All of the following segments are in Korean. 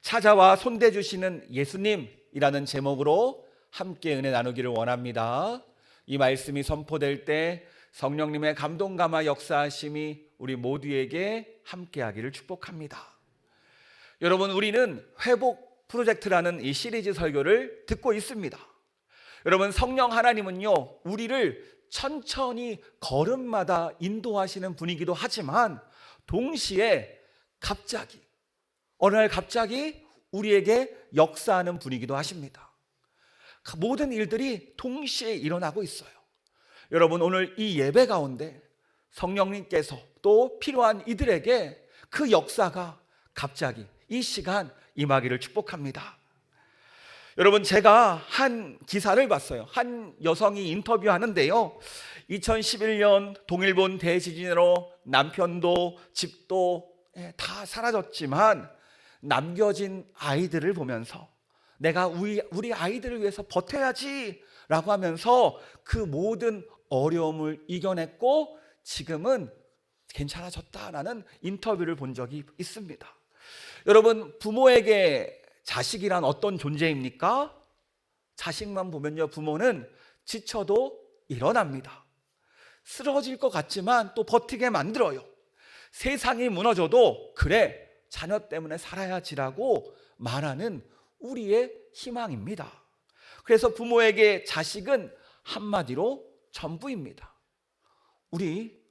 찾아와 손대 주시는 예수님이라는 제목으로 함께 은혜 나누기를 원합니다. 이 말씀이 선포될 때 성령님의 감동 감화 역사하심이 우리 모두에게 함께하기를 축복합니다. 여러분, 우리는 회복 프로젝트라는 이 시리즈 설교를 듣고 있습니다. 여러분, 성령 하나님은요, 우리를 천천히 걸음마다 인도하시는 분이기도 하지만 동시에 갑자기 어느 날 갑자기 우리에게 역사하는 분이기도 하십니다. 모든 일들이 동시에 일어나고 있어요. 여러분, 오늘 이 예배 가운데 성령님께서 또 필요한 이들에게 그 역사가 갑자기 이 시간 임하기를 축복합니다. 여러분, 제가 한 기사를 봤어요. 한 여성이 인터뷰하는데요, 2011년 동일본 대지진으로 남편도 집도 다 사라졌지만 남겨진 아이들을 보면서 내가 우리 아이들을 위해서 버텨야지 라고 하면서 그 모든 어려움을 이겨냈고 지금은 괜찮아졌다라는 인터뷰를 본 적이 있습니다. 여러분, 부모에게 자식이란 어떤 존재입니까? 자식만 보면요, 부모는 지쳐도 일어납니다. 쓰러질 것 같지만 또 버티게 만들어요. 세상이 무너져도 그래, 자녀 때문에 살아야지라고 말하는 우리의 희망입니다. 그래서 부모에게 자식은 한마디로 전부입니다. 우리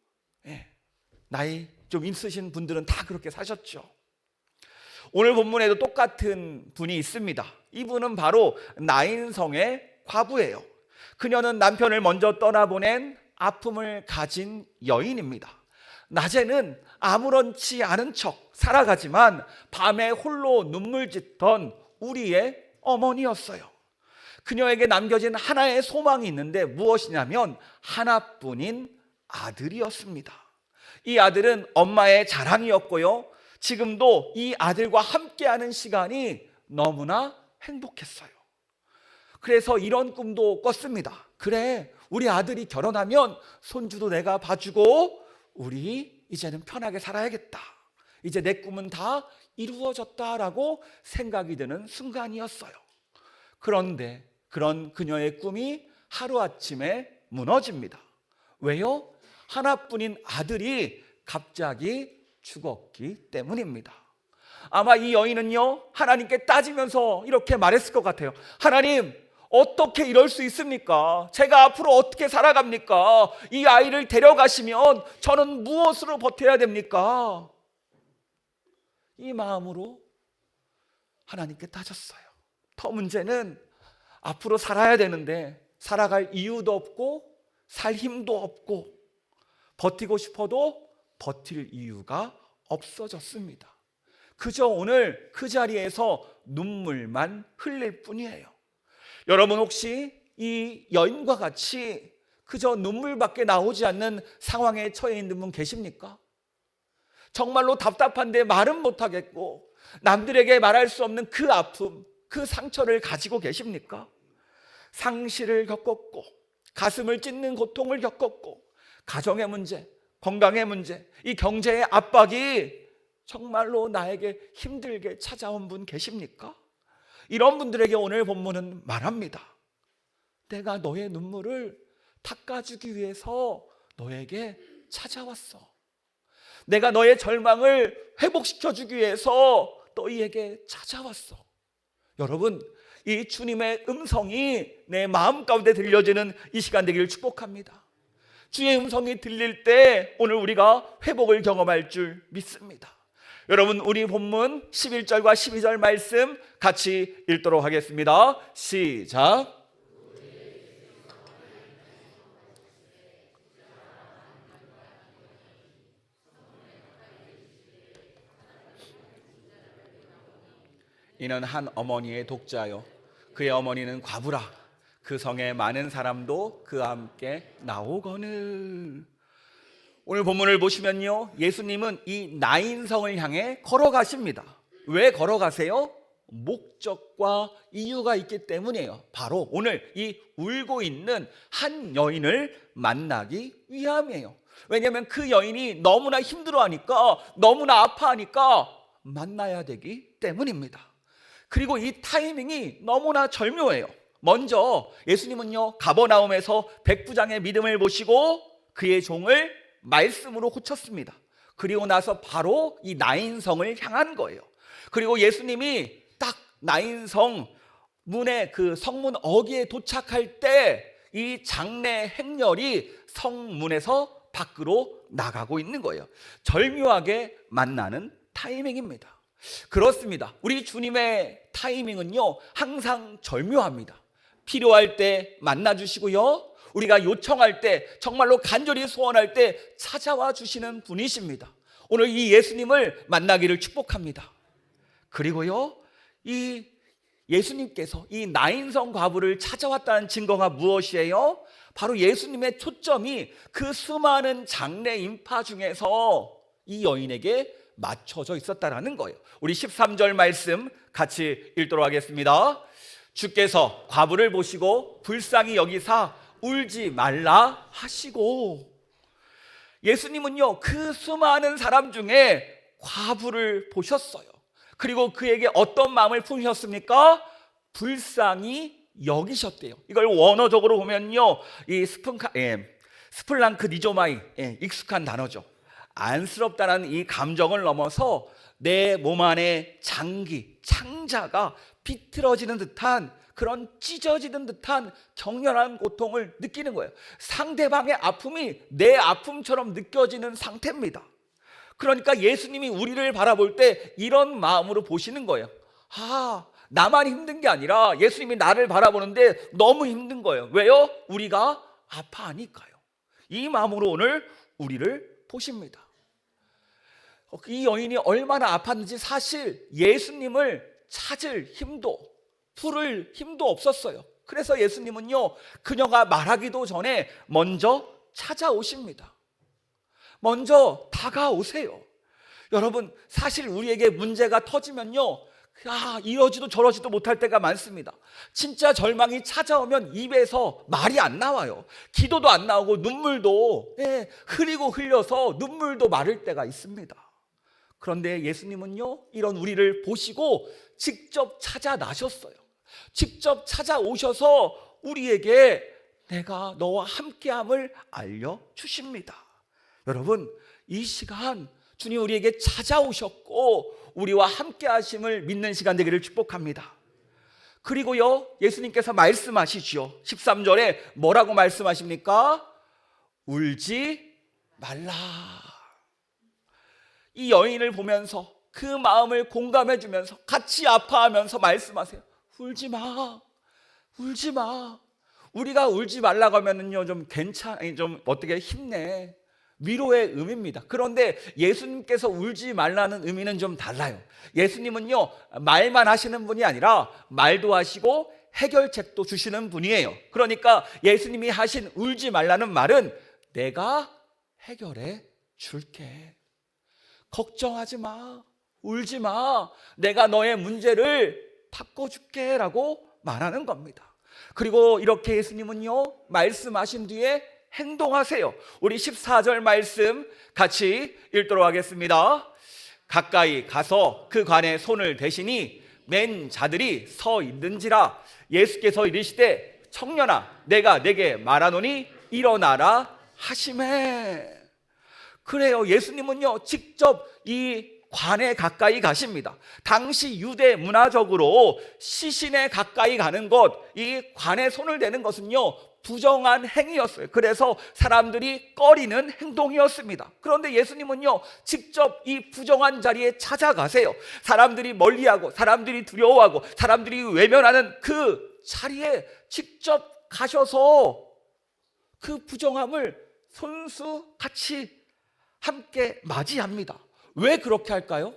나이 좀 있으신 분들은 다 그렇게 사셨죠. 오늘 본문에도 똑같은 분이 있습니다. 이분은 바로 나인성의 과부예요. 그녀는 남편을 먼저 떠나보낸 아픔을 가진 여인입니다. 낮에는 아무렇지 않은 척 살아가지만 밤에 홀로 눈물 짓던 우리의 어머니였어요. 그녀에게 남겨진 하나의 소망이 있는데 무엇이냐면 하나뿐인 아들이었습니다. 이 아들은 엄마의 자랑이었고요, 지금도 이 아들과 함께하는 시간이 너무나 행복했어요. 그래서 이런 꿈도 꿨습니다. 그래, 우리 아들이 결혼하면 손주도 내가 봐주고 우리 이제는 편하게 살아야겠다. 이제 내 꿈은 다 이루어졌다라고 생각이 드는 순간이었어요. 그런데 그런 그녀의 꿈이 하루아침에 무너집니다. 왜요? 하나뿐인 아들이 갑자기 죽었기 때문입니다. 아마 이 여인은요, 하나님께 따지면서 이렇게 말했을 것 같아요. 하나님, 어떻게 이럴 수 있습니까? 제가 앞으로 어떻게 살아갑니까? 이 아이를 데려가시면 저는 무엇으로 버텨야 됩니까? 이 마음으로 하나님께 따졌어요. 더 문제는 앞으로 살아야 되는데 살아갈 이유도 없고 살 힘도 없고 버티고 싶어도 버틸 이유가 없어졌습니다. 그저 오늘 그 자리에서 눈물만 흘릴 뿐이에요. 여러분, 혹시 이 여인과 같이 그저 눈물밖에 나오지 않는 상황에 처해 있는 분 계십니까? 정말로 답답한데 말은 못하겠고 남들에게 말할 수 없는 그 아픔, 그 상처를 가지고 계십니까? 상실을 겪었고 가슴을 찢는 고통을 겪었고 가정의 문제, 건강의 문제, 이 경제의 압박이 정말로 나에게 힘들게 찾아온 분 계십니까? 이런 분들에게 오늘 본문은 말합니다. 내가 너의 눈물을 닦아주기 위해서 너에게 찾아왔어. 내가 너의 절망을 회복시켜주기 위해서 너희에게 찾아왔어. 여러분, 이 주님의 음성이 내 마음 가운데 들려지는 이 시간 되기를 축복합니다. 주의 음성이 들릴 때 오늘 우리가 회복을 경험할 줄 믿습니다. 여러분, 우리 본문 11절과 12절 말씀 같이 읽도록 하겠습니다. 시작. 이는 한 어머니의 독자요, 그의 어머니는 과부라. 그 성에 많은 사람도 그와 함께 나오거늘. 오늘 본문을 보시면요, 예수님은 이 나인성을 향해 걸어가십니다. 왜 걸어가세요? 목적과 이유가 있기 때문이에요. 바로 오늘 이 울고 있는 한 여인을 만나기 위함이에요. 왜냐하면 그 여인이 너무나 힘들어하니까, 너무나 아파하니까 만나야 되기 때문입니다. 그리고 이 타이밍이 너무나 절묘해요. 먼저 예수님은요, 가버나움에서 백부장의 믿음을 보시고 그의 종을 말씀으로 고쳤습니다. 그리고 나서 바로 이 나인성을 향한 거예요. 그리고 예수님이 딱 나인성 문의 그 성문 어귀에 도착할 때 이 장래 행렬이 성문에서 밖으로 나가고 있는 거예요. 절묘하게 만나는 타이밍입니다. 그렇습니다. 우리 주님의 타이밍은요, 항상 절묘합니다. 필요할 때 만나주시고요, 우리가 요청할 때, 정말로 간절히 소원할 때 찾아와 주시는 분이십니다. 오늘 이 예수님을 만나기를 축복합니다. 그리고요, 이 예수님께서 이 나인성 과부를 찾아왔다는 증거가 무엇이에요? 바로 예수님의 초점이 그 수많은 장래 인파 중에서 이 여인에게 맞춰져 있었다라는 거예요. 우리 13절 말씀 같이 읽도록 하겠습니다. 주께서 과부를 보시고 불쌍히 여기사 울지 말라 하시고, 예수님은요, 그 수많은 사람 중에 과부를 보셨어요. 그리고 그에게 어떤 마음을 품으셨습니까? 불쌍히 여기셨대요. 이걸 원어적으로 보면요, 이 스플랑크 니조마이, 익숙한 단어죠. 안쓰럽다는 이 감정을 넘어서 내 몸 안에 장기, 창자가 비틀어지는 듯한, 그런 찢어지는 듯한 격렬한 고통을 느끼는 거예요. 상대방의 아픔이 내 아픔처럼 느껴지는 상태입니다. 그러니까 예수님이 우리를 바라볼 때 이런 마음으로 보시는 거예요. 나만 힘든 게 아니라 예수님이 나를 바라보는데 너무 힘든 거예요. 왜요? 우리가 아파하니까요. 이 마음으로 오늘 우리를 보십니다. 이 여인이 얼마나 아팠는지 사실 예수님을 찾을 힘도, 부를 힘도 없었어요. 그래서 예수님은요, 그녀가 말하기도 전에 먼저 찾아오십니다. 먼저 다가오세요. 여러분, 사실 우리에게 문제가 터지면요, 이러지도 저러지도 못할 때가 많습니다. 진짜 절망이 찾아오면 입에서 말이 안 나와요. 기도도 안 나오고 눈물도 흐리고 흘려서 눈물도 마를 때가 있습니다. 그런데 예수님은요, 이런 우리를 보시고 직접 찾아 나셨어요. 직접 찾아오셔서 우리에게 내가 너와 함께함을 알려주십니다. 여러분, 이 시간 주님 우리에게 찾아오셨고 우리와 함께 하심을 믿는 시간 되기를 축복합니다. 그리고요, 예수님께서 말씀하시죠. 13절에 뭐라고 말씀하십니까? 울지 말라. 이 여인을 보면서 그 마음을 공감해 주면서 같이 아파하면서 말씀하세요. 울지 마, 울지 마. 우리가 울지 말라고 하면은요, 좀 어떻게 힘내, 위로의 의미입니다. 그런데 예수님께서 울지 말라는 의미는 좀 달라요. 예수님은요, 말만 하시는 분이 아니라 말도 하시고 해결책도 주시는 분이에요. 그러니까 예수님이 하신 울지 말라는 말은 내가 해결해 줄게. 걱정하지 마, 울지 마, 내가 너의 문제를 바꿔줄게 라고 말하는 겁니다. 그리고 이렇게 예수님은요, 말씀하신 뒤에 행동하세요. 우리 14절 말씀 같이 읽도록 하겠습니다. 가까이 가서 그 관에 손을 대시니 맨 자들이 서 있는지라. 예수께서 이르시되 청년아, 내가 내게 말하노니 일어나라 하시매. 그래요, 예수님은요, 직접 이 관에 가까이 가십니다. 당시 유대 문화적으로 시신에 가까이 가는 것, 이 관에 손을 대는 것은요, 부정한 행위였어요. 그래서 사람들이 꺼리는 행동이었습니다. 그런데 예수님은요, 직접 이 부정한 자리에 찾아가세요. 사람들이 멀리하고, 사람들이 두려워하고, 사람들이 외면하는 그 자리에 직접 가셔서 그 부정함을 손수 같이 함께 맞이합니다. 왜 그렇게 할까요?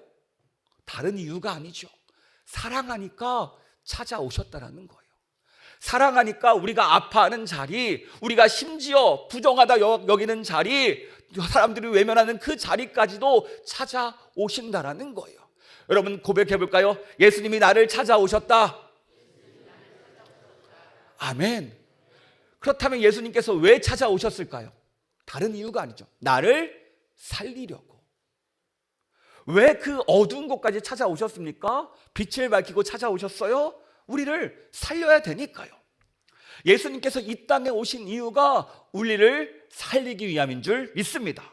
다른 이유가 아니죠. 사랑하니까 찾아오셨다라는 거예요. 사랑하니까 우리가 아파하는 자리, 우리가 심지어 부정하다 여기는 자리, 사람들이 외면하는 그 자리까지도 찾아오신다라는 거예요. 여러분, 고백해 볼까요? 예수님이 나를 찾아오셨다. 아멘. 그렇다면 예수님께서 왜 찾아오셨을까요? 다른 이유가 아니죠. 나를 살리려고. 왜 그 어두운 곳까지 찾아오셨습니까? 빛을 밝히고 찾아오셨어요? 우리를 살려야 되니까요. 예수님께서 이 땅에 오신 이유가 우리를 살리기 위함인 줄 믿습니다.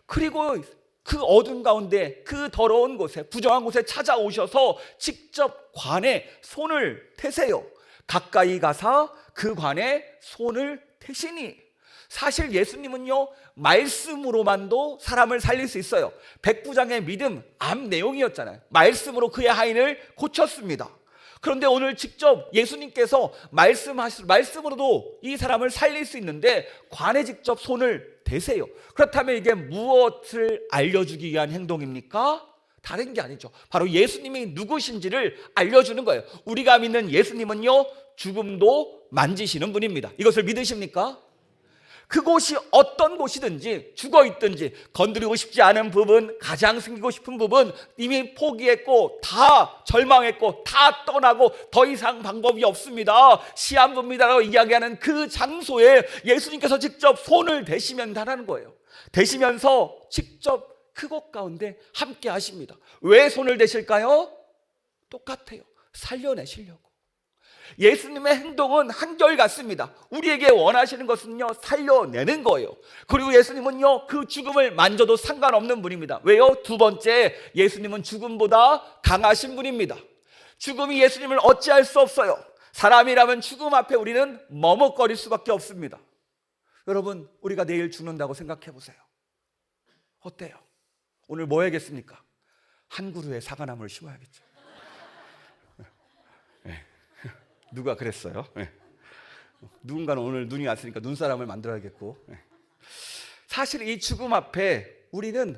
그리고 그 어두운 가운데, 그 더러운 곳에, 부정한 곳에 찾아오셔서 직접 관에 손을 대세요. 가까이 가사 그 관에 손을 대시니. 사실 예수님은요, 말씀으로만도 사람을 살릴 수 있어요. 백부장의 믿음, 암 내용이었잖아요. 말씀으로 그의 하인을 고쳤습니다. 그런데 오늘 직접 예수님께서 말씀으로도 이 사람을 살릴 수 있는데 관에 직접 손을 대세요. 그렇다면 이게 무엇을 알려주기 위한 행동입니까? 다른 게 아니죠. 바로 예수님이 누구신지를 알려주는 거예요. 우리가 믿는 예수님은요, 죽음도 만지시는 분입니다. 이것을 믿으십니까? 그곳이 어떤 곳이든지, 죽어 있든지, 건드리고 싶지 않은 부분, 가장 숨기고 싶은 부분, 이미 포기했고 다 절망했고 다 떠나고 더 이상 방법이 없습니다, 시한부입니다라고 이야기하는 그 장소에 예수님께서 직접 손을 대시면다라는 거예요. 대시면서 직접 그곳 가운데 함께 하십니다. 왜 손을 대실까요? 똑같아요. 살려내시려고. 예수님의 행동은 한결같습니다. 우리에게 원하시는 것은요, 살려내는 거예요. 그리고 예수님은요, 그 죽음을 만져도 상관없는 분입니다. 왜요? 두 번째, 예수님은 죽음보다 강하신 분입니다. 죽음이 예수님을 어찌할 수 없어요. 사람이라면 죽음 앞에 우리는 머뭇거릴 수밖에 없습니다. 여러분, 우리가 내일 죽는다고 생각해 보세요. 어때요? 오늘 뭐 해야겠습니까? 한 그루의 사과나무를 심어야겠죠. 누가 그랬어요? 누군가는 오늘 눈이 왔으니까 눈사람을 만들어야겠고. 사실 이 죽음 앞에 우리는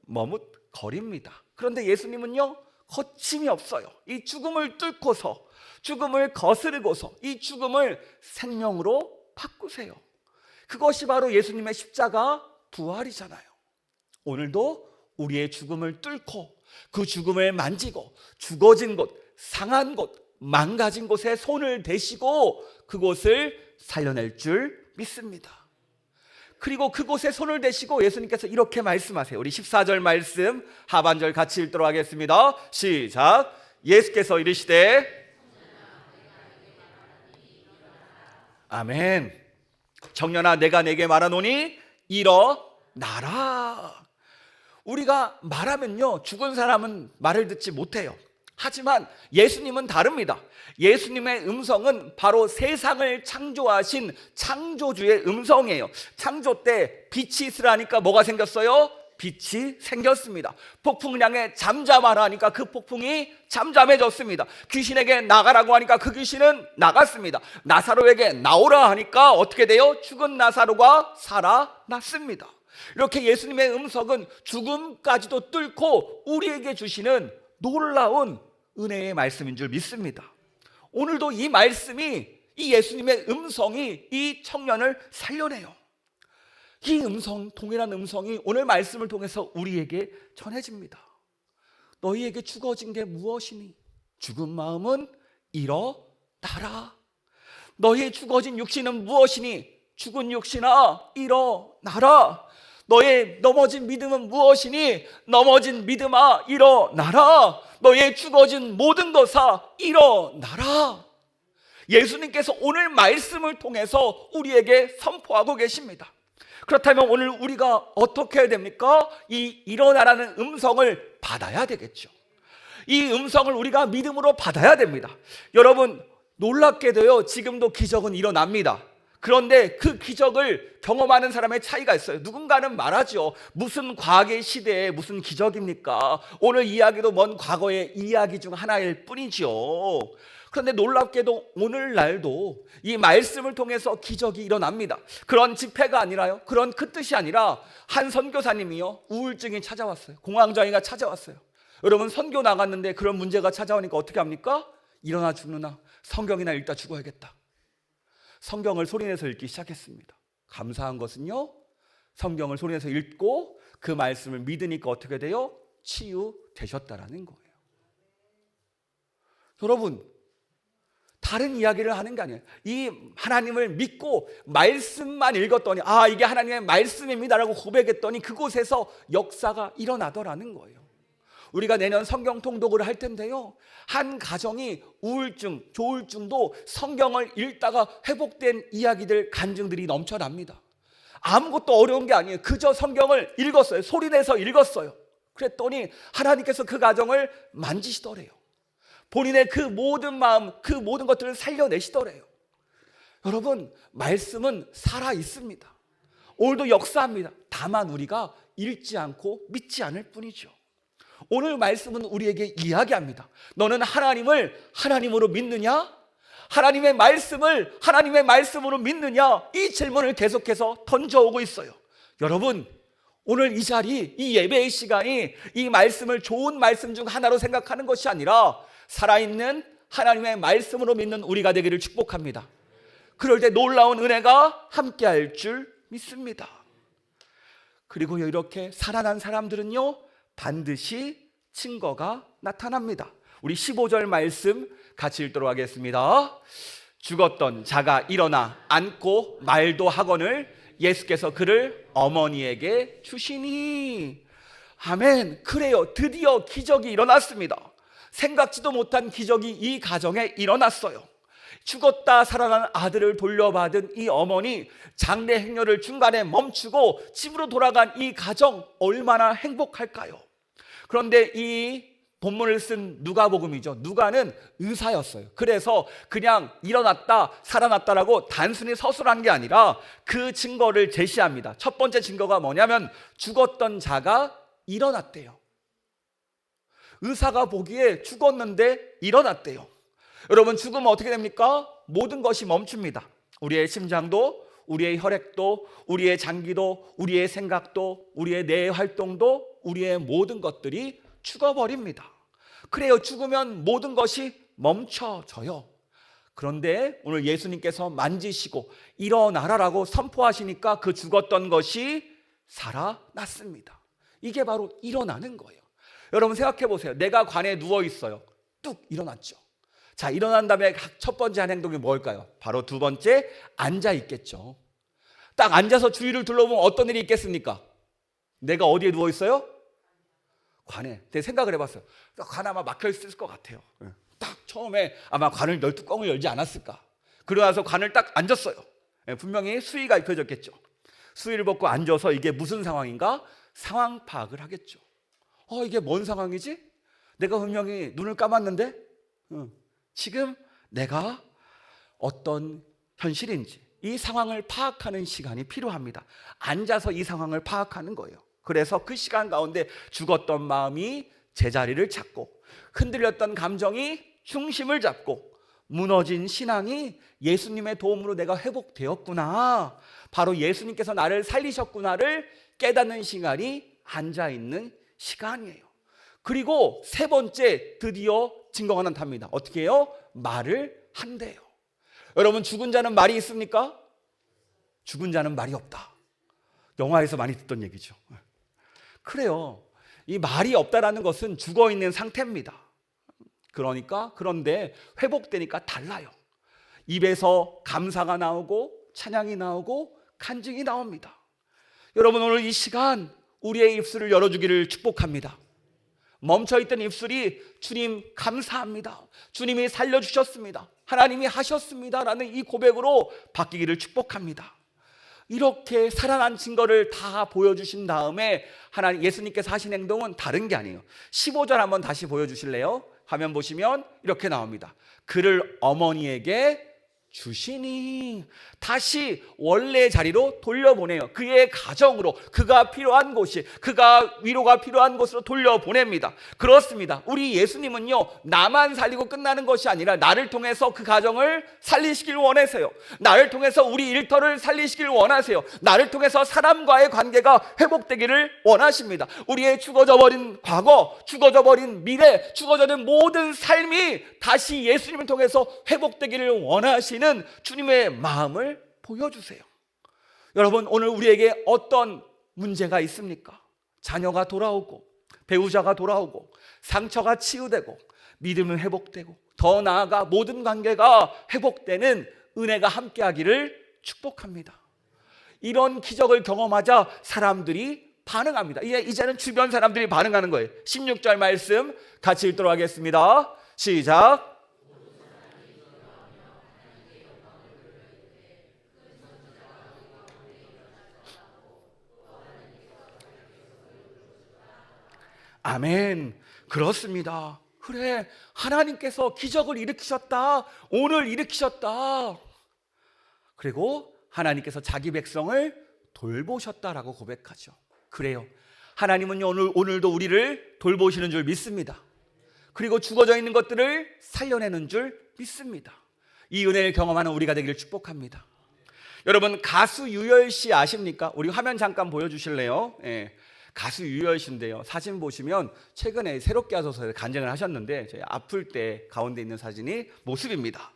머뭇거립니다. 그런데 예수님은요, 거침이 없어요. 이 죽음을 뚫고서, 죽음을 거스르고서 이 죽음을 생명으로 바꾸세요. 그것이 바로 예수님의 십자가 부활이잖아요. 오늘도 우리의 죽음을 뚫고 그 죽음을 만지고 죽어진 곳, 상한 곳, 망가진 곳에 손을 대시고 그곳을 살려낼 줄 믿습니다. 그리고 그곳에 손을 대시고 예수님께서 이렇게 말씀하세요. 우리 14절 말씀 하반절 같이 읽도록 하겠습니다. 시작. 예수께서 이르시되, 아멘. 청년아, 내가 내게 말하노니 일어나라. 우리가 말하면요, 죽은 사람은 말을 듣지 못해요. 하지만 예수님은 다릅니다. 예수님의 음성은 바로 세상을 창조하신 창조주의 음성이에요. 창조 때 빛이 있으라니까 뭐가 생겼어요? 빛이 생겼습니다. 폭풍량에 잠잠하라 하니까 그 폭풍이 잠잠해졌습니다. 귀신에게 나가라고 하니까 그 귀신은 나갔습니다. 나사로에게 나오라 하니까 어떻게 돼요? 죽은 나사로가 살아났습니다. 이렇게 예수님의 음성은 죽음까지도 뚫고 우리에게 주시는 놀라운 은혜의 말씀인 줄 믿습니다. 오늘도 이 말씀이, 이 예수님의 음성이 이 청년을 살려내요. 이 음성, 동일한 음성이 오늘 말씀을 통해서 우리에게 전해집니다. 너희에게 주어진 게 무엇이니? 죽은 마음은 일어나라. 너희의 주어진 육신은 무엇이니? 죽은 육신아, 일어나라. 너의 넘어진 믿음은 무엇이니? 넘어진 믿음아, 일어나라. 너의 죽어진 모든 것아, 일어나라. 예수님께서 오늘 말씀을 통해서 우리에게 선포하고 계십니다. 그렇다면 오늘 우리가 어떻게 해야 됩니까? 이 일어나라는 음성을 받아야 되겠죠. 이 음성을 우리가 믿음으로 받아야 됩니다. 여러분, 놀랍게도요, 지금도 기적은 일어납니다. 그런데 그 기적을 경험하는 사람의 차이가 있어요. 누군가는 말하죠. 무슨 과학의 시대에 무슨 기적입니까? 오늘 이야기도 먼 과거의 이야기 중 하나일 뿐이죠. 그런데 놀랍게도 오늘날도 이 말씀을 통해서 기적이 일어납니다. 그런 집회가 아니라요, 그런 그 뜻이 아니라 한 선교사님이요, 우울증이 찾아왔어요. 공황장애가 찾아왔어요. 여러분, 선교 나갔는데 그런 문제가 찾아오니까 어떻게 합니까? 일어나 죽느나 성경이나 읽다 죽어야겠다. 성경을 소리내서 읽기 시작했습니다. 감사한 것은요, 성경을 소리내서 읽고 그 말씀을 믿으니까 어떻게 돼요? 치유되셨다라는 거예요. 여러분, 다른 이야기를 하는 게 아니에요. 이 하나님을 믿고 말씀만 읽었더니 이게 하나님의 말씀입니다라고 고백했더니 그곳에서 역사가 일어나더라는 거예요. 우리가 내년 성경 통독을 할 텐데요, 한 가정이 우울증, 조울증도 성경을 읽다가 회복된 이야기들, 간증들이 넘쳐납니다. 아무것도 어려운 게 아니에요. 그저 성경을 읽었어요. 소리내서 읽었어요. 그랬더니 하나님께서 그 가정을 만지시더래요. 본인의 그 모든 마음, 그 모든 것들을 살려내시더래요. 여러분, 말씀은 살아 있습니다. 오늘도 역사합니다. 다만 우리가 읽지 않고 믿지 않을 뿐이죠. 오늘 말씀은 우리에게 이야기합니다. 너는 하나님을 하나님으로 믿느냐? 하나님의 말씀을 하나님의 말씀으로 믿느냐? 이 질문을 계속해서 던져오고 있어요. 여러분, 오늘 이 자리, 이 예배의 시간이 이 말씀을 좋은 말씀 중 하나로 생각하는 것이 아니라 살아있는 하나님의 말씀으로 믿는 우리가 되기를 축복합니다. 그럴 때 놀라운 은혜가 함께할 줄 믿습니다. 그리고 이렇게 살아난 사람들은요, 반드시 증거가 나타납니다. 우리 15절 말씀 같이 읽도록 하겠습니다. 죽었던 자가 일어나 앉고 말도 하거늘 예수께서 그를 어머니에게 주시니. 아멘. 그래요, 드디어 기적이 일어났습니다. 생각지도 못한 기적이 이 가정에 일어났어요. 죽었다 살아난 아들을 돌려받은 이 어머니, 장례 행렬을 중간에 멈추고 집으로 돌아간 이 가정, 얼마나 행복할까요? 그런데 이 본문을 쓴 누가복음이죠. 누가는 의사였어요. 그래서 그냥 일어났다 살아났다라고 단순히 서술한 게 아니라 그 증거를 제시합니다. 첫 번째 증거가 뭐냐면 죽었던 자가 일어났대요. 의사가 보기에 죽었는데 일어났대요. 여러분, 죽으면 어떻게 됩니까? 모든 것이 멈춥니다. 우리의 심장도, 우리의 혈액도, 우리의 장기도, 우리의 생각도, 우리의 뇌 활동도, 우리의 모든 것들이 죽어버립니다. 그래요, 죽으면 모든 것이 멈춰져요. 그런데 오늘 예수님께서 만지시고 일어나라라고 선포하시니까 그 죽었던 것이 살아났습니다. 이게 바로 일어나는 거예요. 여러분, 생각해 보세요. 내가 관에 누워 있어요. 뚝 일어났죠. 자, 일어난 다음에 첫 번째 한 행동이 뭘까요? 바로 두 번째, 앉아 있겠죠. 딱 앉아서 주위를 둘러보면 어떤 일이 있겠습니까? 내가 어디에 누워 있어요? 관에. 내가 생각을 해봤어요. 관 아마 막혀 있을 것 같아요. 딱 처음에 아마 관을 뚜껑을 열지 않았을까. 그러고 나서 관을 딱 앉았어요. 분명히 수의가 입혀졌겠죠. 수의를 벗고 앉아서 이게 무슨 상황인가? 상황 파악을 하겠죠. 이게 뭔 상황이지? 내가 분명히 눈을 감았는데 지금 내가 어떤 현실인지 이 상황을 파악하는 시간이 필요합니다. 앉아서 이 상황을 파악하는 거예요. 그래서 그 시간 가운데 죽었던 마음이 제자리를 찾고, 흔들렸던 감정이 중심을 잡고, 무너진 신앙이 예수님의 도움으로 내가 회복되었구나, 바로 예수님께서 나를 살리셨구나를 깨닫는 시간이 앉아있는 시간이에요. 그리고 세 번째, 드디어 증거가 나타납니다. 어떻게 해요? 말을 한대요. 여러분, 죽은 자는 말이 있습니까? 죽은 자는 말이 없다. 영화에서 많이 듣던 얘기죠. 그래요. 이 말이 없다라는 것은 죽어 있는 상태입니다. 그런데 회복되니까 달라요. 입에서 감사가 나오고 찬양이 나오고 간증이 나옵니다. 여러분, 오늘 이 시간 우리의 입술을 열어주기를 축복합니다. 멈춰있던 입술이 주님 감사합니다, 주님이 살려주셨습니다, 하나님이 하셨습니다 라는 이 고백으로 바뀌기를 축복합니다. 이렇게 살아난 증거를 다 보여주신 다음에 예수님께서 하신 행동은 다른 게 아니에요. 15절 한번 다시 보여주실래요? 화면 보시면 이렇게 나옵니다. 그를 어머니에게 주시니. 다시 원래 자리로 돌려보내요. 그의 가정으로, 그가 필요한 곳이, 그가 위로가 필요한 곳으로 돌려보냅니다. 그렇습니다. 우리 예수님은요, 나만 살리고 끝나는 것이 아니라 나를 통해서 그 가정을 살리시길 원하세요. 나를 통해서 우리 일터를 살리시길 원하세요. 나를 통해서 사람과의 관계가 회복되기를 원하십니다. 우리의 죽어져 버린 과거, 죽어져 버린 미래, 죽어져 버린 모든 삶이 다시 예수님을 통해서 회복되기를 원하시는 주님의 마음을 보여주세요. 여러분, 오늘 우리에게 어떤 문제가 있습니까? 자녀가 돌아오고, 배우자가 돌아오고 상처가 치유되고 믿음은 회복되고 더 나아가 모든 관계가 회복되는 은혜가 함께하기를 축복합니다. 이런 기적을 경험하자 사람들이 반응합니다. 이제는 주변 사람들이 반응하는 거예요. 16절 말씀 같이 읽도록 하겠습니다. 시작. 아멘. 그렇습니다. 그래, 하나님께서 기적을 일으키셨다. 오늘 일으키셨다. 그리고 하나님께서 자기 백성을 돌보셨다라고 고백하죠. 그래요. 하나님은요, 오늘도 우리를 돌보시는 줄 믿습니다. 그리고 죽어져 있는 것들을 살려내는 줄 믿습니다. 이 은혜를 경험하는 우리가 되기를 축복합니다. 여러분, 가수 유열 씨 아십니까? 우리 화면 잠깐 보여주실래요? 예. 가수 유열 씨인데요, 사진 보시면 최근에 새롭게 하셔서 간증을 하셨는데 저희 아플 때 가운데 있는 사진이 모습입니다.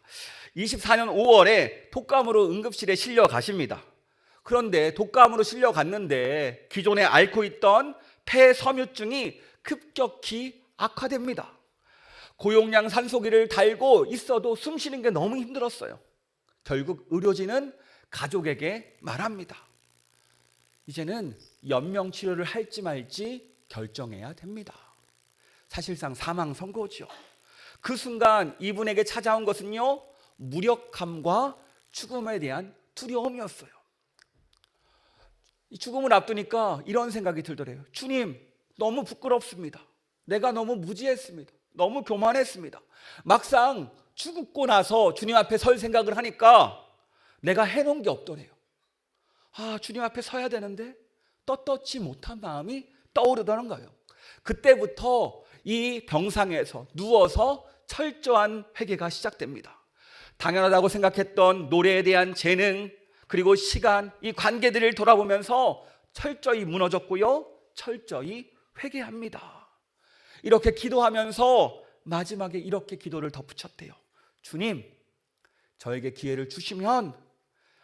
24년 5월에 독감으로 응급실에 실려 가십니다. 그런데 독감으로 실려 갔는데 기존에 앓고 있던 폐섬유증이 급격히 악화됩니다. 고용량 산소기를 달고 있어도 숨 쉬는 게 너무 힘들었어요. 결국 의료진은 가족에게 말합니다. 이제는 연명 치료를 할지 말지 결정해야 됩니다. 사실상 사망 선고죠. 그 순간 이분에게 찾아온 것은요, 무력함과 죽음에 대한 두려움이었어요. 이 죽음을 앞두니까 이런 생각이 들더래요. 주님, 너무 부끄럽습니다. 내가 너무 무지했습니다. 너무 교만했습니다. 막상 죽고 나서 주님 앞에 설 생각을 하니까 내가 해놓은 게 없더래요. 주님 앞에 서야 되는데 떳떳지 못한 마음이 떠오르더는 거예요. 그때부터 이 병상에서 누워서 철저한 회개가 시작됩니다. 당연하다고 생각했던 노래에 대한 재능, 그리고 시간, 이 관계들을 돌아보면서 철저히 무너졌고요, 철저히 회개합니다. 이렇게 기도하면서 마지막에 이렇게 기도를 덧붙였대요. 주님, 저에게 기회를 주시면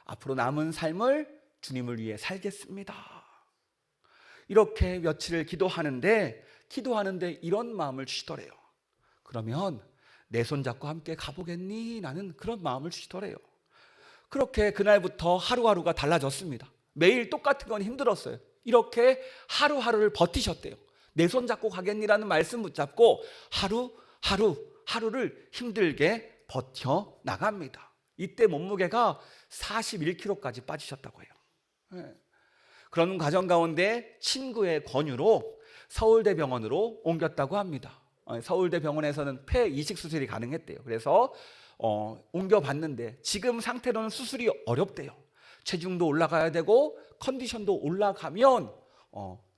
앞으로 남은 삶을 주님을 위해 살겠습니다. 이렇게 며칠을 기도하는데 이런 마음을 주시더래요. 그러면 내 손잡고 함께 가보겠니? 라는 그런 마음을 주시더래요. 그렇게 그날부터 하루하루가 달라졌습니다. 매일 똑같은 건 힘들었어요. 이렇게 하루하루를 버티셨대요. 내 손잡고 가겠니라는 말씀 붙잡고 하루를 힘들게 버텨 나갑니다. 이때 몸무게가 41kg까지 빠지셨다고 해요. 그런 과정 가운데 친구의 권유로 서울대병원으로 옮겼다고 합니다. 서울대병원에서는 폐 이식 수술이 가능했대요. 그래서 옮겨봤는데 지금 상태로는 수술이 어렵대요. 체중도 올라가야 되고 컨디션도 올라가면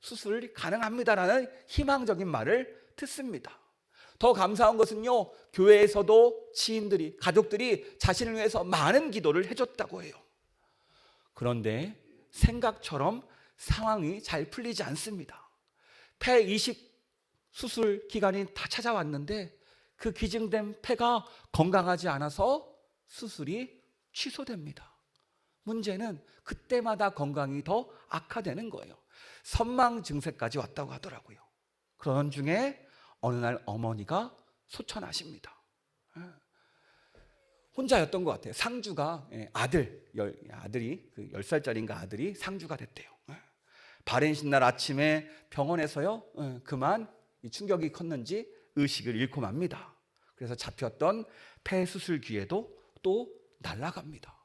수술이 가능합니다라는 희망적인 말을 듣습니다. 더 감사한 것은요, 교회에서도 지인들이, 가족들이 자신을 위해서 많은 기도를 해줬다고 해요. 그런데 생각처럼 상황이 잘 풀리지 않습니다. 폐 이식 수술 기간이 다 찾아왔는데 그 기증된 폐가 건강하지 않아서 수술이 취소됩니다. 문제는 그때마다 건강이 더 악화되는 거예요. 선망 증세까지 왔다고 하더라고요. 그런 중에 어느 날 어머니가 소천하십니다. 혼자였던 것 같아요. 상주가 아들이 10살짜리인가 아들이 상주가 됐대요. 발행신 날 아침에 병원에서요, 그만 충격이 컸는지 의식을 잃고 맙니다. 그래서 잡혔던 폐수술 기회도 또 날아갑니다.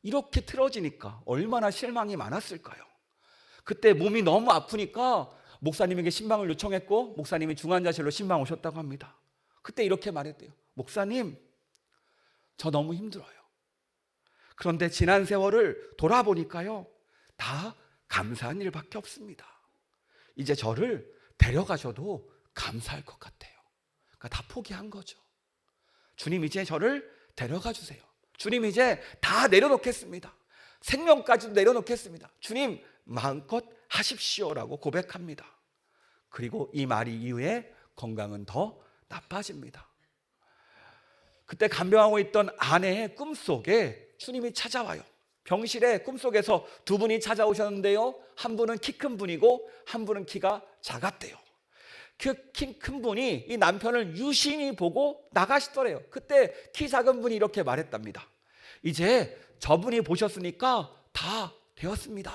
이렇게 틀어지니까 얼마나 실망이 많았을까요? 그때 몸이 너무 아프니까 목사님에게 신방을 요청했고 목사님이 중환자실로 신방 오셨다고 합니다. 그때 이렇게 말했대요. 목사님, 저 너무 힘들어요. 그런데 지난 세월을 돌아보니까요, 다 감사한 일밖에 없습니다. 이제 저를 데려가셔도 감사할 것 같아요. 그러니까 다 포기한 거죠. 주님, 이제 저를 데려가 주세요. 주님, 이제 다 내려놓겠습니다. 생명까지도 내려놓겠습니다. 주님, 마음껏 하십시오라고 고백합니다. 그리고 이 말 이후에 건강은 더 나빠집니다. 그때 간병하고 있던 아내의 꿈속에 주님이 찾아와요. 병실에 꿈속에서 두 분이 찾아오셨는데요, 한 분은 키 큰 분이고 한 분은 키가 작았대요. 그 키 큰 분이 이 남편을 유심히 보고 나가시더래요. 그때 키 작은 분이 이렇게 말했답니다. 이제 저분이 보셨으니까 다 되었습니다.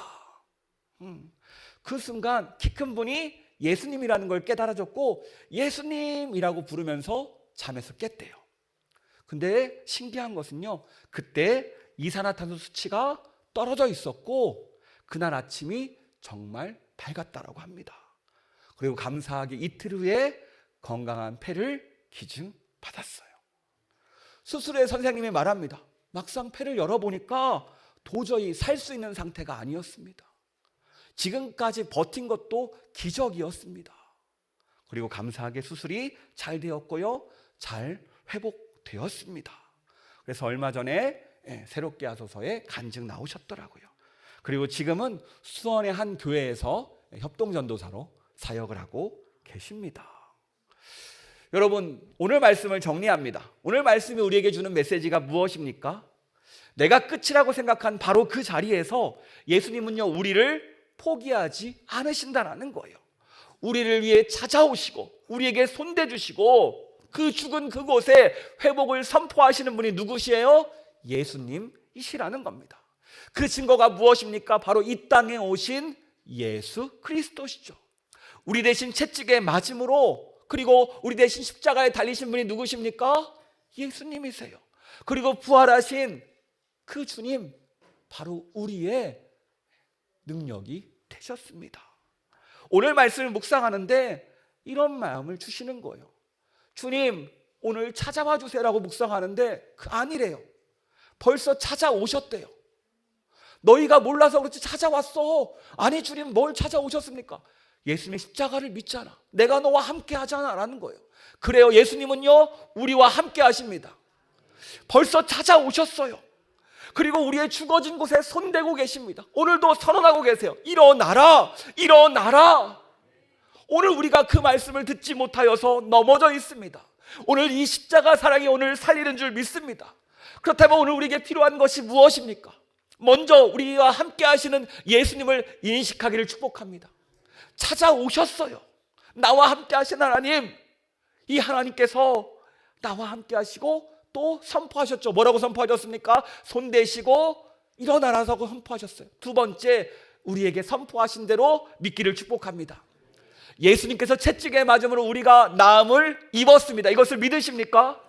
그 순간 키 큰 분이 예수님이라는 걸 깨달아졌고 예수님이라고 부르면서 잠에서 깼대요. 근데 신기한 것은요, 그때 이산화탄소 수치가 떨어져 있었고 그날 아침이 정말 밝았다라고 합니다. 그리고 감사하게 이틀 후에 건강한 폐를 기증받았어요. 수술 후에 선생님이 말합니다. 막상 폐를 열어보니까 도저히 살 수 있는 상태가 아니었습니다. 지금까지 버틴 것도 기적이었습니다. 그리고 감사하게 수술이 잘 되었고요, 잘 회복되었습니다. 그래서 얼마 전에 새롭게 하소서에 간증 나오셨더라고요. 그리고 지금은 수원의 한 교회에서 협동전도사로 사역을 하고 계십니다. 여러분, 오늘 말씀을 정리합니다. 오늘 말씀이 우리에게 주는 메시지가 무엇입니까? 내가 끝이라고 생각한 바로 그 자리에서 예수님은요, 우리를 포기하지 않으신다는 거예요. 우리를 위해 찾아오시고 우리에게 손대주시고 그 죽은 그곳에 회복을 선포하시는 분이 누구시에요? 예수님이시라는 겁니다. 그 증거가 무엇입니까? 바로 이 땅에 오신 예수 그리스도시죠. 우리 대신 채찍에 맞음으로, 그리고 우리 대신 십자가에 달리신 분이 누구십니까? 예수님이세요. 그리고 부활하신 그 주님, 바로 우리의 능력이 되셨습니다. 오늘 말씀을 묵상하는데 이런 마음을 주시는 거예요. 주님, 오늘 찾아와 주세요라고 묵상하는데 그 아니래요. 벌써 찾아오셨대요. 너희가 몰라서 그렇지 찾아왔어. 아니 주님, 뭘 찾아오셨습니까? 예수님의 십자가를 믿잖아. 내가 너와 함께 하잖아 라는 거예요. 그래요, 예수님은요 우리와 함께 하십니다. 벌써 찾아오셨어요. 그리고 우리의 죽어진 곳에 손대고 계십니다. 오늘도 선언하고 계세요. 일어나라, 일어나라. 오늘 우리가 그 말씀을 듣지 못하여서 넘어져 있습니다. 오늘 이 십자가 사랑이 오늘 살리는 줄 믿습니다. 그렇다면 오늘 우리에게 필요한 것이 무엇입니까? 먼저 우리와 함께 하시는 예수님을 인식하기를 축복합니다. 찾아오셨어요. 나와 함께 하신 하나님, 이 하나님께서 나와 함께 하시고 또 선포하셨죠. 뭐라고 선포하셨습니까? 손대시고 일어나라고 선포하셨어요. 두 번째, 우리에게 선포하신 대로 믿기를 축복합니다. 예수님께서 채찍에 맞음으로 우리가 나음을 입었습니다. 이것을 믿으십니까?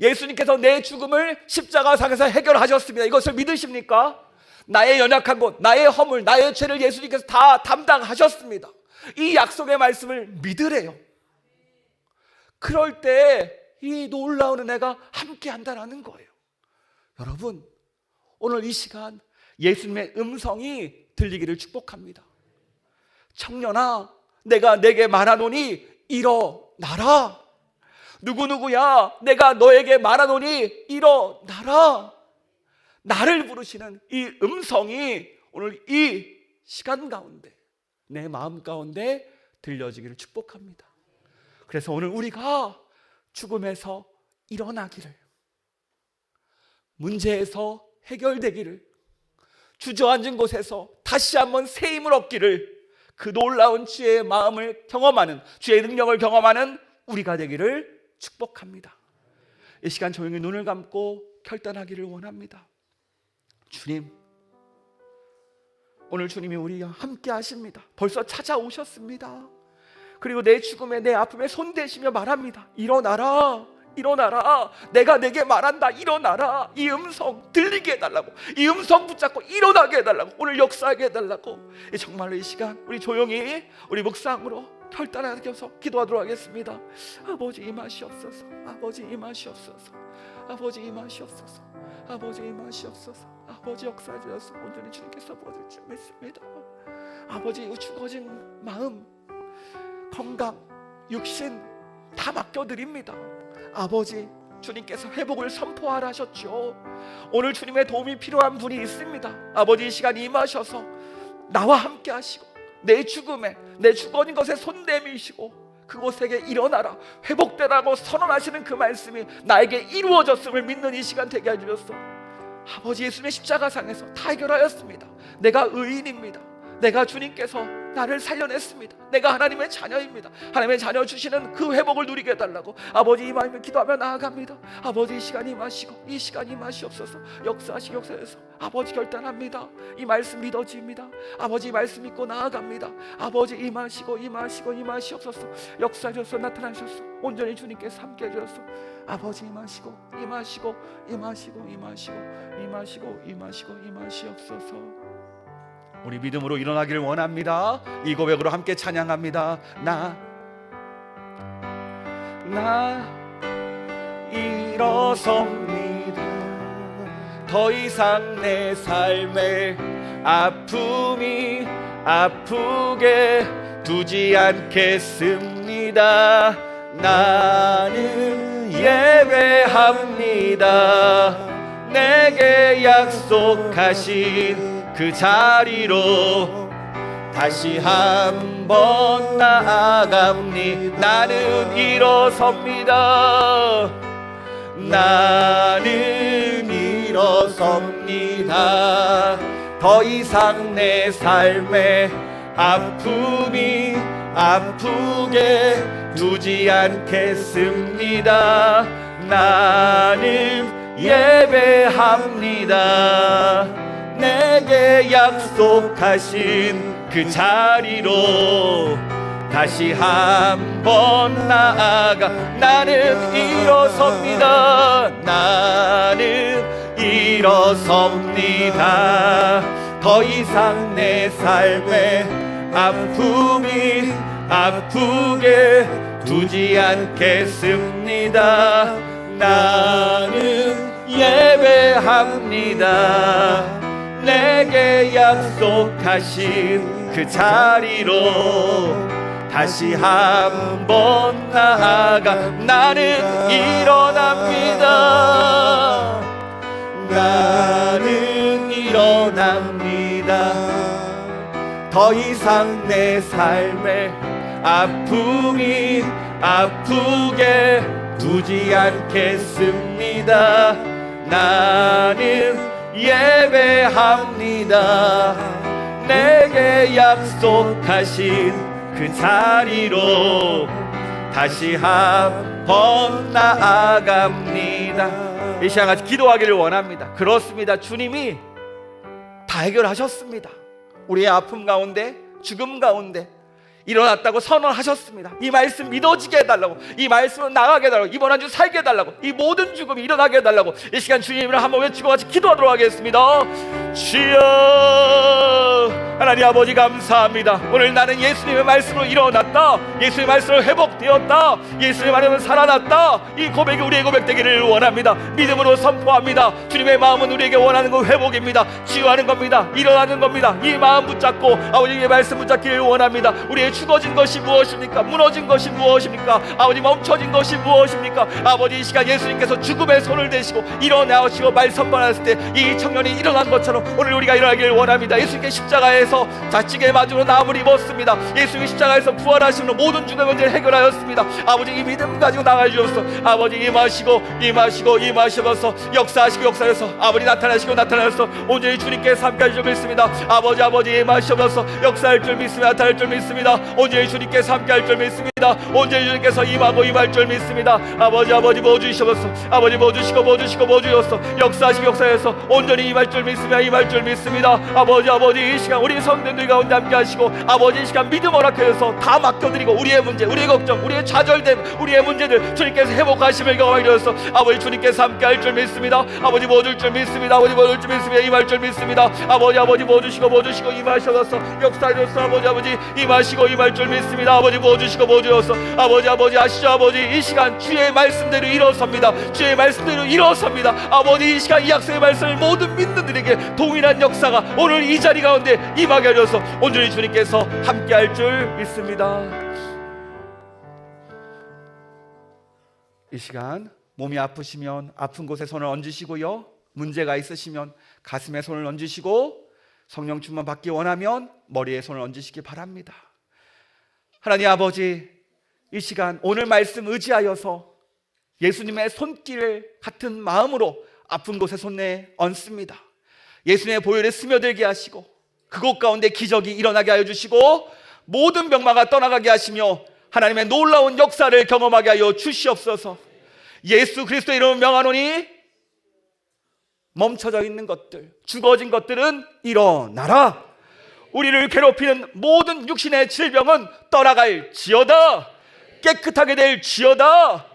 예수님께서 내 죽음을 십자가상에서 해결하셨습니다. 이것을 믿으십니까? 나의 연약한 것, 나의 허물, 나의 죄를 예수님께서 다 담당하셨습니다. 이 약속의 말씀을 믿으래요. 그럴 때 이 놀라운 은혜가 함께 한다는 거예요. 여러분, 오늘 이 시간 예수님의 음성이 들리기를 축복합니다. 청년아, 내가 내게 말하노니 일어나라. 누구누구야, 내가 너에게 말하노니 일어나라. 나를 부르시는 이 음성이 오늘 이 시간 가운데, 내 마음 가운데 들려지기를 축복합니다. 그래서 오늘 우리가 죽음에서 일어나기를, 문제에서 해결되기를, 주저앉은 곳에서 다시 한번 새 힘을 얻기를, 그 놀라운 주의 마음을 경험하는, 주의 능력을 경험하는 우리가 되기를 축복합니다. 이 시간 조용히 눈을 감고 결단하기를 원합니다. 주님, 오늘 주님이 우리와 함께 하십니다. 벌써 찾아오셨습니다. 그리고 내 죽음에, 내 아픔에 손대시며 말합니다. 일어나라, 일어나라. 내가 내게 말한다. 일어나라. 이 음성 들리게 해달라고, 이 음성 붙잡고 일어나게 해달라고, 오늘 역사하게 해달라고. 정말로 이 시간 우리 조용히 우리 묵상으로 결단하셔서 기도하도록 하겠습니다. 아버지 임하시옵소서. 아버지 임하시옵소서. 아버지 임하시옵소서. 아버지 임하시옵소서. 아버지 역사해 주셔서 온전히 주님께서 보실 줄 믿습니다. 아버지, 죽어진 마음, 건강, 육신 다 맡겨드립니다. 아버지, 주님께서 회복을 선포하라 하셨죠. 오늘 주님의 도움이 필요한 분이 있습니다. 아버지, 이 시간 임하셔서 나와 함께 하시고 내 죽음에, 내 죽어진 것에 손 내미시고 그곳에게 일어나라, 회복되라고 선언하시는 그 말씀이 나에게 이루어졌음을 믿는 이 시간 되게 해주셨소. 아버지, 예수님의 십자가상에서 다 해결하였습니다. 내가 의인입니다. 내가 주님께서 나를 살려냈습니다. 내가 하나님의 자녀입니다. 하나님의 자녀 주시는 그 회복을 누리게 해달라고 아버지 이 마음을 기도하며 나아갑니다. 아버지 이 시간 임하시고 이 시간 임하시옵소서. 역사하시고 역사에서 아버지 결단합니다. 이 말씀 믿어집니다. 아버지 이 말씀 믿고 나아갑니다. 아버지 임하시고 임하시고 임하시옵소서. 역사하셔서 나타나셔서 온전히 주님께서 함께 해주셔서 아버지 임하시고 임하시고 임하시고 임하시고 임하시고 임하시고 임하시옵소서. 우리 믿음으로 일어나기를 원합니다. 이 고백으로 함께 찬양합니다. 나 일어섭니다. 더 이상 내 삶의 아픔이 아프게 두지 않겠습니다. 나는 예배합니다. 내게 약속하신 그 자리로 다시 한번 나아갑니다. 나는 일어섭니다. 나는 일어섭니다. 더 이상 내 삶의 아픔이 아프게 두지 않겠습니다. 나는 예배합니다. 내게 약속하신 그 자리로 다시 한번 나아가 나는 일어섭니다. 나는 일어섭니다. 더 이상 내 삶의 아픔이 아프게 두지 않겠습니다. 나는 예배합니다. 내게 약속하신 그 자리로 다시 한번 나아가 나는 일어납니다. 나는 일어납니다. 더 이상 내 삶의 아픔이 아프게 두지 않겠습니다. 나는 예배합니다. 내게 약속하신 그 자리로 다시 한번 나아갑니다. 이 시간 같이 기도하기를 원합니다. 그렇습니다. 주님이 다 해결하셨습니다. 우리의 아픔 가운데 죽음 가운데 일어났다고 선언하셨습니다. 이 말씀 믿어지게 해달라고, 이 말씀을 나가게 해달라고, 이번 한 주 살게 해달라고, 이 모든 죽음이 일어나게 해달라고 이 시간 주님을 한번 외치고 같이 기도하도록 하겠습니다. 주여 하나님 아버지 감사합니다. 오늘 나는 예수님의 말씀으로 일어났다. 예수님의 말씀으로 회복되었다. 예수님의 말씀으로 살아났다. 이 고백이 우리의 고백 되기를 원합니다. 믿음으로 선포합니다. 주님의 마음은 우리에게 원하는 건 회복입니다. 치유하는 겁니다. 일어나는 겁니다. 이 마음 붙잡고 아버지의 말씀 붙잡기를 원합니다. 우리의 죽어진 것이 무엇입니까? 무너진 것이 무엇입니까? 아버지 멈춰진 것이 무엇입니까? 아버지 이 시간 예수님께서 죽음의 손을 대시고 일어나시고 말 선포하셨을 때 이 청년이 일어난 것처럼 오늘 우리가 일어나기를 원합니다. 예수님께 십자가에서 자칭의 마주로 나음을 입었습니다. 예수님이 십자가에서 부활하심으로 모든 죽음의 문제를 해결하였습니다. 아버지 이 믿음 가지고 나가주셔서 아버지 임하시고 임하시고 임하셔서 역사하시고 역사하셔서 아버지 나타나시고 나타나셔서 온전히 주님께서 함께할 줄 믿습니다. 아버지 임하셔서 역사할 줄 믿습니다. 나타날 줄 믿습니다. 온전히 주님께서 함께할 줄 믿습니다. 온전히 주님께서 임하고 임할 줄 믿습니다. 아버지 뭐 주시옵소서. 아버지 뭐 주시고 뭐 주시고 뭐 주셨어. 역사하시고 역사해서 온전히 임할 줄 믿습니다. 임할 줄 믿습니다. 아버지 이 시간 우리 성도들 가운데 함께 하시고 아버지 이 시간 믿음 허락해서 다 맡겨드리고 우리의 문제, 우리의 걱정, 우리의 좌절됨, 우리의 문제들 주님께서 회복하심을 경험하게 되어서 아버지 주님께서 함께할 줄 믿습니다. 아버지 뭐 줄 줄 믿습니다. 아버지 뭐 줄 줄 믿습니다. 임할 줄 믿습니다. 아버지 뭐 주시고 뭐 주시고 임하셔서 역사하셔서 아버지 임하시고 임할 줄 믿습니다. 아버지 뭐 주시고 뭐 주셔서 아버지 아시죠? 아버지 이 시간 주의 말씀대로 일어섭니다. 주의 말씀대로 일어섭니다. 아버지 이 시간 이 약속의 말씀을 모든 믿는들에게 동일한 역사가 오늘 이 자리 가운데 임하게 하셔서 온전히 주님께서 함께할 줄 믿습니다. 이 시간 몸이 아프시면 아픈 곳에 손을 얹으시고요, 문제가 있으시면 가슴에 손을 얹으시고 성령 충만 받기 원하면 머리에 손을 얹으시기 바랍니다. 하나님 아버지 이 시간 오늘 말씀 의지하여서 예수님의 손길 같은 마음으로 아픈 곳에 손에 얹습니다. 예수님의 보혈에 스며들게 하시고 그곳 가운데 기적이 일어나게 하여 주시고 모든 병마가 떠나가게 하시며 하나님의 놀라운 역사를 경험하게 하여 주시옵소서. 예수 그리스도의 이름을 명하노니 멈춰져 있는 것들, 죽어진 것들은 일어나라. 우리를 괴롭히는 모든 육신의 질병은 떠나갈지어다. 깨끗하게 될지어다.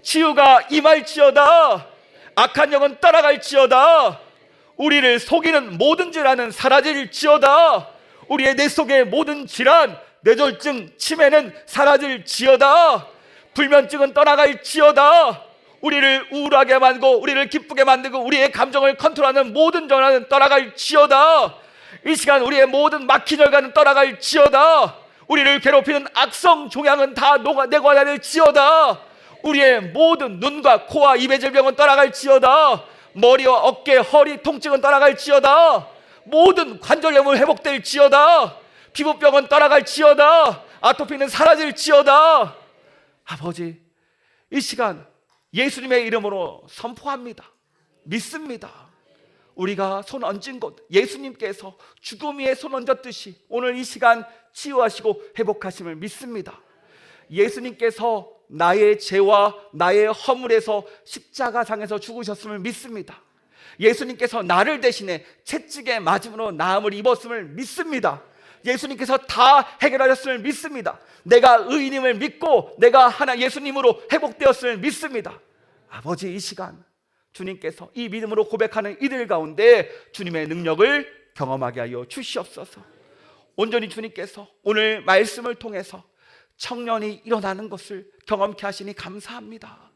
치유가 임할지어다. 악한 영은 떠나갈지어다. 우리를 속이는 모든 질환은 사라질지어다. 우리의 내 속의 모든 질환, 뇌졸중, 치매는 사라질지어다. 불면증은 떠나갈지어다. 우리를 우울하게 만들고 우리를 기쁘게 만들고 우리의 감정을 컨트롤하는 모든 전화는 떠나갈지어다. 이 시간 우리의 모든 막힌 혈관은 떠나갈지어다. 우리를 괴롭히는 악성 종양은 다 내려갈지어다. 우리의 모든 눈과 코와 입의 질병은 떠나갈지어다. 머리와 어깨, 허리 통증은 떠나갈지어다. 모든 관절염은 회복될지어다. 피부병은 떠나갈지어다. 아토피는 사라질지어다. 아버지, 이 시간 예수님의 이름으로 선포합니다. 믿습니다. 우리가 손 얹은 곳, 예수님께서 죽음 위에 손 얹었듯이 오늘 이 시간 치유하시고 회복하심을 믿습니다. 예수님께서 나의 죄와 나의 허물에서 십자가상에서 죽으셨음을 믿습니다. 예수님께서 나를 대신해 채찍에 맞음으로 나음을 입었음을 믿습니다. 예수님께서 다 해결하셨음을 믿습니다. 내가 의인임을 믿고 내가 하나 예수님으로 회복되었음을 믿습니다. 아버지, 이 시간 주님께서 이 믿음으로 고백하는 이들 가운데 주님의 능력을 경험하게 하여 주시옵소서. 온전히 주님께서 오늘 말씀을 통해서 청년이 일어나는 것을 경험케 하시니 감사합니다.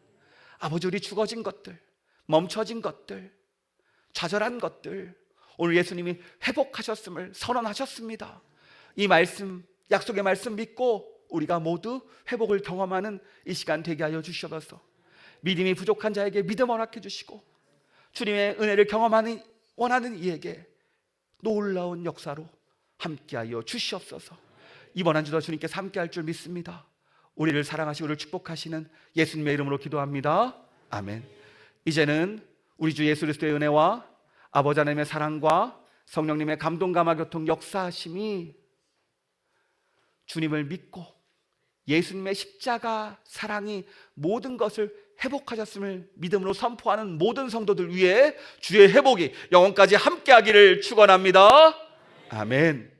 아버지, 우리 죽어진 것들, 멈춰진 것들, 좌절한 것들 오늘 예수님이 회복하셨음을 선언하셨습니다. 이 말씀, 약속의 말씀 믿고 우리가 모두 회복을 경험하는 이 시간 되게 하여 주시옵소서. 믿음이 부족한 자에게 믿음 허락해 주시고 주님의 은혜를 경험하는 원하는 이에게 놀라운 역사로 함께하여 주시옵소서. 이번 한 주도 주님께서 함께할 줄 믿습니다. 우리를 사랑하시고 우리를 축복하시는 예수님의 이름으로 기도합니다. 아멘. 이제는 우리 주 예수 그리스도의 은혜와 아버지 하나님의 사랑과 성령님의 감동 감화 교통 역사하심이 주님을 믿고 예수님의 십자가 사랑이 모든 것을 회복하셨음을 믿음으로 선포하는 모든 성도들 위해 주의 회복이 영원까지 함께하기를 축원합니다. 아멘.